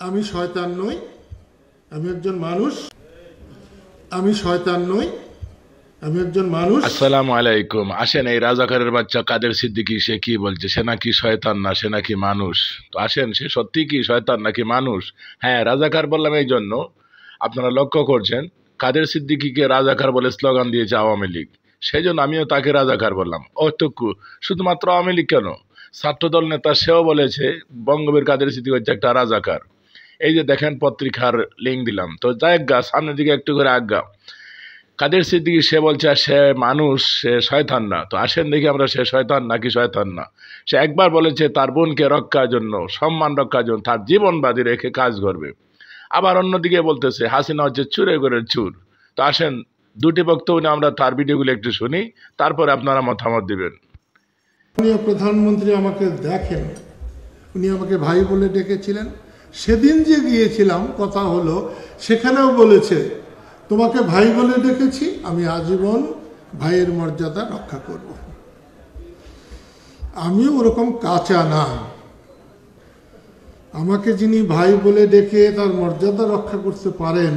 আমি শয়তান নই, আমি একজন মানুষ। আমি শয়তান নই, আমি একজন মানুষ। আসসালামু আলাইকুম। আসেন, এই রাজাকারের বাচ্চা কাদের সিদ্দিকী সে কি বলছে? সে নাকি শয়তান না, সে নাকি মানুষ। তো আসেন, সে সত্যি কি শয়তান নাকি মানুষ? হ্যাঁ, রাজাকার বললাম এই জন্য, আপনারা লক্ষ্য করছেন কাদের সিদ্দিকীকে রাজাকার বলে স্লোগান দিয়েছে আওয়ামী লীগ, সেই জন্য আমিও তাকে রাজাকার বললাম। অতটুকু, শুধুমাত্র আওয়ামী লীগ কেন, ছাত্রদল নেতা সেও বলেছে বঙ্গবীর কাদের সিদ্দিকী হচ্ছে একটা রাজাকার। এই যে দেখেন, পত্রিকার লিঙ্ক দিলাম, তো যাই গা, সামনের দিকে একটু করে আজ্ঞা। কাদের সিদ্দিকী সে বলছে সে মানুষ, সে শয়তান না। তো আসেন দেখি আমরা সে শয়তান নাকি শয়তান না। সে একবার বলেছে তার বোনকে রক্ষার জন্য, সম্মান রক্ষার জন্য তার জীবন বাজি রেখে কাজ করবে। আবার অন্যদিকে বলতেছে হাসিনা হচ্ছে চুরে করে চুর। তো আসেন, দুটি বক্তব্য নিয়ে আমরা তার ভিডিওগুলো একটু শুনি, তারপরে আপনারা মতামত দিবেন। প্রধানমন্ত্রী আমাকে দেখেন, উনি আমাকে ভাই বলে ডেকেছিলেন। সেদিন যে গিয়েছিলাম, কথা হলো, সেখানেও বলেছে তোমাকে ভাই বলে ডেকেছি, আমি আজীবন ভাইয়ের মর্যাদা রক্ষা করব। আমিও ওরকম কাঁচা না। আমাকে যিনি ভাই বলে ডেকে তার মর্যাদা রক্ষা করতে পারেন,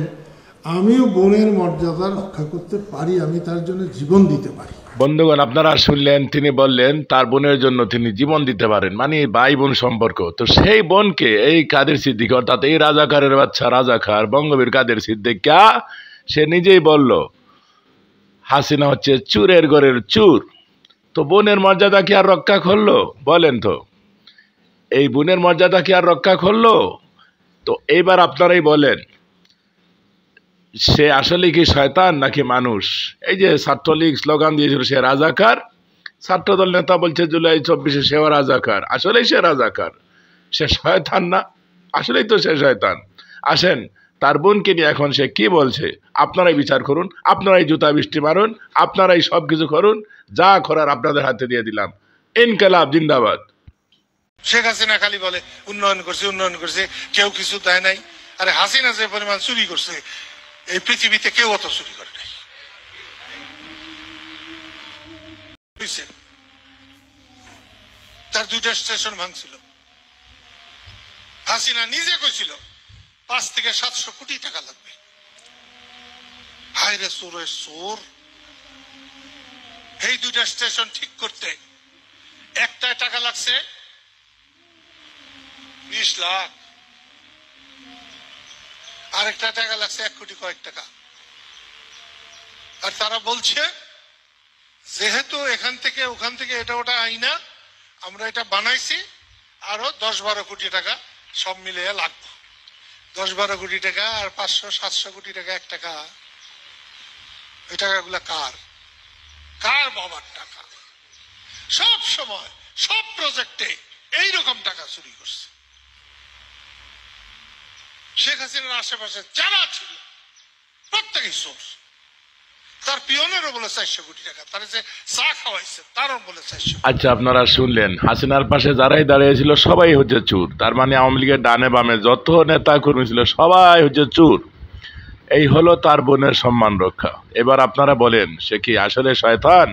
আমিও বোনের মর্যাদা রক্ষা করতে পারি, আমি তার জন্য জীবন দিতে পারি। বন্ধুগণ, আপনারা শুনলেন, তিনি বললেন তার বোনের জন্য তিনি জীবন দিতে পারেন, মানে ভাই বোন সম্পর্ক। তো সেই বোনকে এই কাদের সিদ্দিকী, অর্থাৎ এই রাজাকারের বাচ্চা রাজাকার বঙ্গবীর কাদের সিদ্দিকী, সে নিজেই বলল হাসিনা হচ্ছে চুরের ঘরের চুর। তো বোনের মর্যাদা কি আর রক্ষা করলো? বলেন তো, এই বোনের মর্যাদা কি আর রক্ষা করলো? তো এইবার আপনারাই বলেন, সে আসলে কি শয়তান নাকি মানুষ? এই যে ছাত্রলীগ স্লোগান দিয়েছিল সে রাজাকার, ছাত্রদল নেতা বলছে জুলাই 24-এ সেও রাজাকার। আসলেই সে রাজাকার, সে শয়তান না? আসলেই তো সে শয়তান। আসেন, তার বোনকে নিয়ে এখন সে কি বলছে আপনারাই বিচার করুন, আপনারাই জুতা বৃষ্টি মারুন, আপনারাই সবকিছু করুন, যা করার আপনাদের হাতে দিয়ে দিলাম। ইনকালাব জিন্দাবাদ। শেখ হাসিনা খালি বলে উন্নয়ন করছে উন্নয়ন করছে, কেউ কিছু দেয় নাই। আরে হাসিনা যে পরিমাণ চুরি করছে এই পৃথিবীতে কেউ অত চুরি করে নাই। তার 2টা স্টেশন ভাঙছিল। হাসিনা নিজে কইছিল 5 থেকে 700 কোটি টাকা লাগবে। হায়রে চোরের চোর, এই 2টা স্টেশন ঠিক করতে একটায় টাকা লাগছে 20 লাখ, আরেকটা টাকা লাগছে 1 কোটি কয়েক টাকা। আর তারা বলছে যেহেতু এখান থেকে ওখান থেকে এটা ওটা আইনা আমরা এটা বানাইছি, আরো 10-12 কোটি টাকা সব মিলিয়ে লাগবে। 10-12 কোটি টাকা আর 500-700 কোটি টাকা এক টাকা, ওই টাকাগুলা কার? কার বাবার টাকা? সব সময় সব প্রজেক্টে এইরকম টাকা চুরি করছে। শেখ হাসিনার আশেপাশে যারা ছিল প্রত্যেকেই চোর। তার পিয়নেরও বলে 400 কোটি টাকা, তার যে চা খাওয়াইছে তারও বলে 400। আচ্ছা, আপনারা শুনলেন, হাসিনার পাশে যারাই দাঁড়িয়েছিল সবাই হচ্ছে চোর। তার মানে আওয়ামী লীগের ডানে বামে যত নেতা কর্মী ছিল সবাই হচ্ছে চোর। এই হলো তার বোনের সম্মান রক্ষা। এবার আপনারা বলেন, সে কি আসলে শয়তান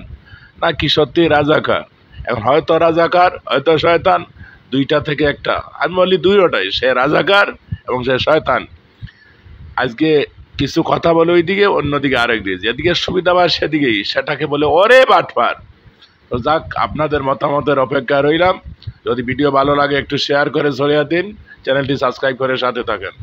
নাকি সত্যি রাজাকার? এখন হয়তো রাজাকার, হয়তো শয়তান, দুইটা থেকে একটা। আমি বলি দুইটাই, সে রাজাকার এবং সে শয়তান। আজকে কিছু কথা বলে ওইদিকে, অন্যদিকে আরেক দিকে, যেদিকে সুবিধা পায় সেদিকেই সেটাকে বলে ওরে বাটপার। তো যাক, আপনাদের মতামতের অপেক্ষা রইলাম। যদি ভিডিও ভালো লাগে একটু শেয়ার করে ছড়িয়ে দিন, চ্যানেলটি সাবস্ক্রাইব করে সাথে থাকেন।